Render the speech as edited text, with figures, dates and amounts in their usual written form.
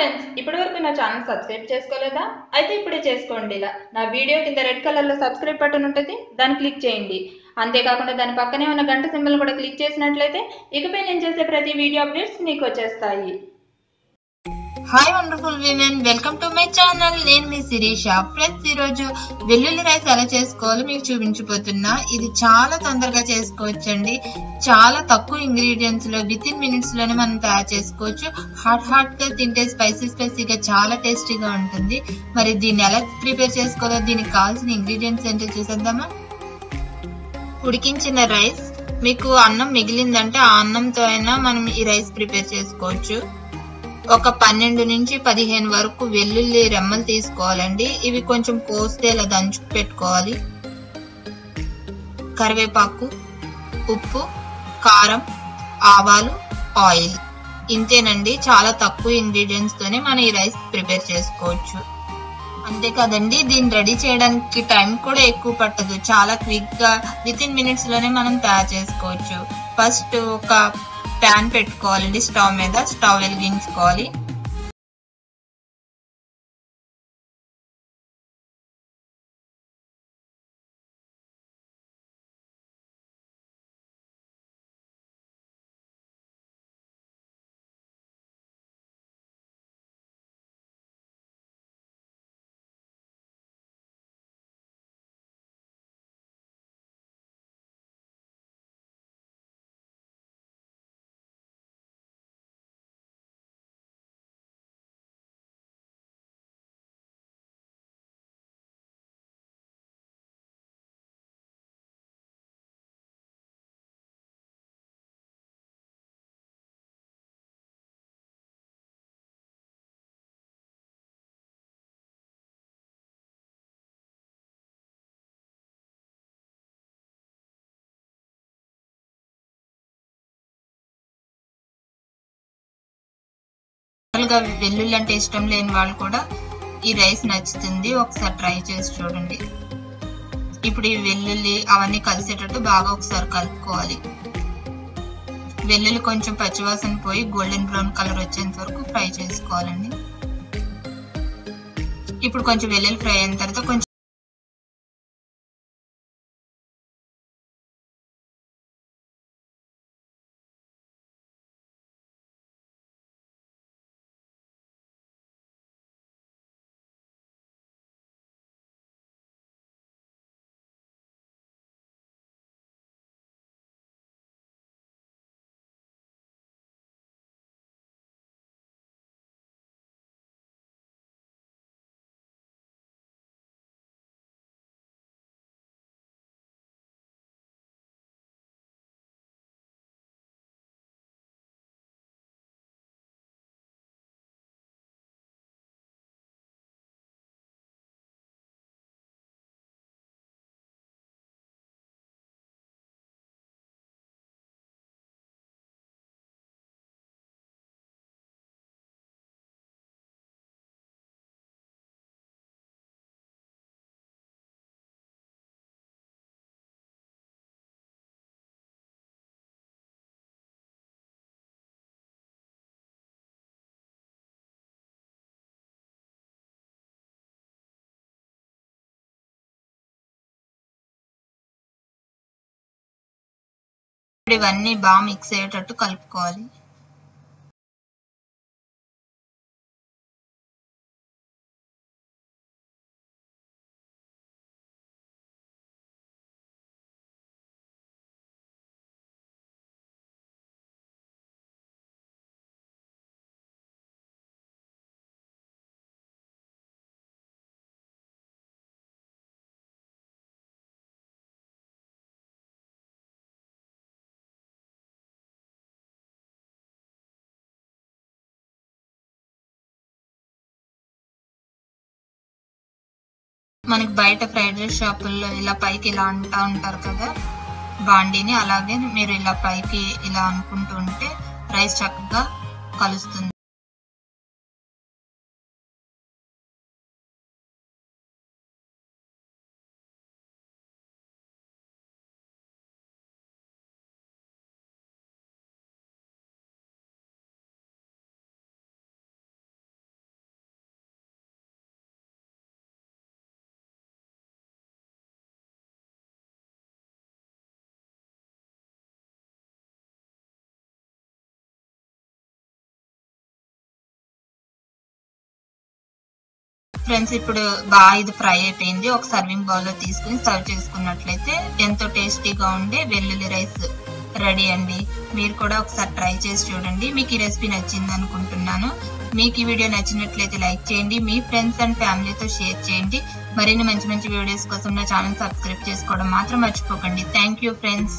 Friends, ఇప్పటివరకు నా channel subscribe చేసుకోలేదా? అయితే ఇప్పుడే చేసుకోండి. ఇలా నా వీడియో కింద రెడ్ కలర్లో సబ్స్క్రైబ్ బటన్ ఉంటుంది, దాన్ని క్లిక్ చేయండి. అంతేకాకుండా దాని పక్కనే ఉన్న గంట సింబల్ కూడా క్లిక్ చేసినట్లయితే ఇకపై నేను చేసే ప్రతి వీడియో అప్డేట్స్ మీకు వచ్చేస్తాయి. Hi wonderful women, welcome to my channel. నేను మీ శిరీష. ఫ్రెండ్స్, ఈ రోజు వెల్లుల్లి రైస్ ఎలా చేసుకోవాలో మీకు చూపించబోతున్నా. ఇది చాలా తొందరగా చేసుకోవచ్చండి. చాలా తక్కువ ఇంగ్రీడియంట్స్ లో విత్ ఇన్ మినిట్స్ లోనే మనం తయారు చేసుకోవచ్చు. హాట్ గా తింటే స్పైసీగా చాలా టేస్టీగా ఉంటుంది. మరి దీన్ని ఎలా ప్రిపేర్ చేసుకోవాలో, దీనికి కావాల్సిన ఇంగ్రీడియంట్స్ ఏంటో చూసేద్దామా. ఉడికించిన రైస్, మీకు అన్నం మిగిలిందంటే ఆ అన్నంతో అయినా మనం ఈ రైస్ ప్రిపేర్ చేసుకోవచ్చు. ఒక 12 నుంచి 15 వరకు వెల్లుల్లి రెమ్మలు తీసుకోవాలండి. ఇవి కొంచెం కోస్తే ఇలా దంచుకు పెట్టుకోవాలి. కరివేపాకు, ఉప్పు, కారం, ఆవాలు, ఆయిల్. ఇంతేనండి. చాలా తక్కువ ఇంగ్రీడియంట్స్ తోనే మనం ఈ రైస్ ప్రిపేర్ చేసుకోవచ్చు. అంతేకాదండి, దీన్ని రెడీ చేయడానికి టైం కూడా ఎక్కువ పట్టదు. చాలా క్విక్ గా విత్ ఇన్ మినిట్స్ లోనే మనం తయారు చేసుకోవచ్చు. ఫస్ట్ ఒక ప్యాన్ పెట్టుకోవాలండి. స్టవ్ మీద స్టవ్ వెలిగించుకోవాలి. వెల్లుల్లి అంటే ఇష్టం లేని వాళ్ళు కూడా ఈ రైస్ నచ్చుతుంది. ఒకసారి ట్రై చేసి చూడండి. ఇప్పుడు ఈ వెల్లుల్లి అవన్నీ కలిసేటట్టు బాగా ఒకసారి కలుపుకోవాలి. వెల్లుల్లి కొంచెం పచ్చివాసన పోయి గోల్డెన్ బ్రౌన్ కలర్ వచ్చేంత వరకు ఫ్రై చేసుకోవాలండి. ఇప్పుడు కొంచెం వెల్లుల్లి ఫ్రై అయిన తర్వాత కొంచెం ఇవన్నీ బాగా మిక్స్ అయ్యేటట్టు కలుపుకోవాలి. మనకి బయట ఫ్రైడ్ రైస్ షాపుల్లో ఇలా పైకి ఇలా అంటా ఉంటారు కదా బాండీని, అలాగే మీరు ఇలా పైకి ఇలా అనుకుంటూ ఉంటే రైస్ చక్కగా కలుస్తుంది. ఫ్రెండ్స్ ఇప్పుడు బాగా ఇది ఫ్రై అయిపోయింది. ఒక సర్వింగ్ బౌల్లో తీసుకుని సర్వ్ చేసుకున్నట్లయితే ఎంతో టేస్టీగా ఉండే వెల్లుల్లి రైస్ రెడీ అండి. మీరు కూడా ఒకసారి ట్రై చేసి చూడండి. మీకు ఈ రెసిపీ నచ్చింది అనుకుంటున్నాను. మీకు ఈ వీడియో నచ్చినట్లయితే లైక్ చేయండి, మీ ఫ్రెండ్స్ అండ్ ఫ్యామిలీతో షేర్ చేయండి. మరిన్ని మంచి మంచి వీడియోస్ కోసం నా ఛానల్ సబ్స్క్రైబ్ చేసుకోవడం మాత్రం మర్చిపోకండి. Thank you friends.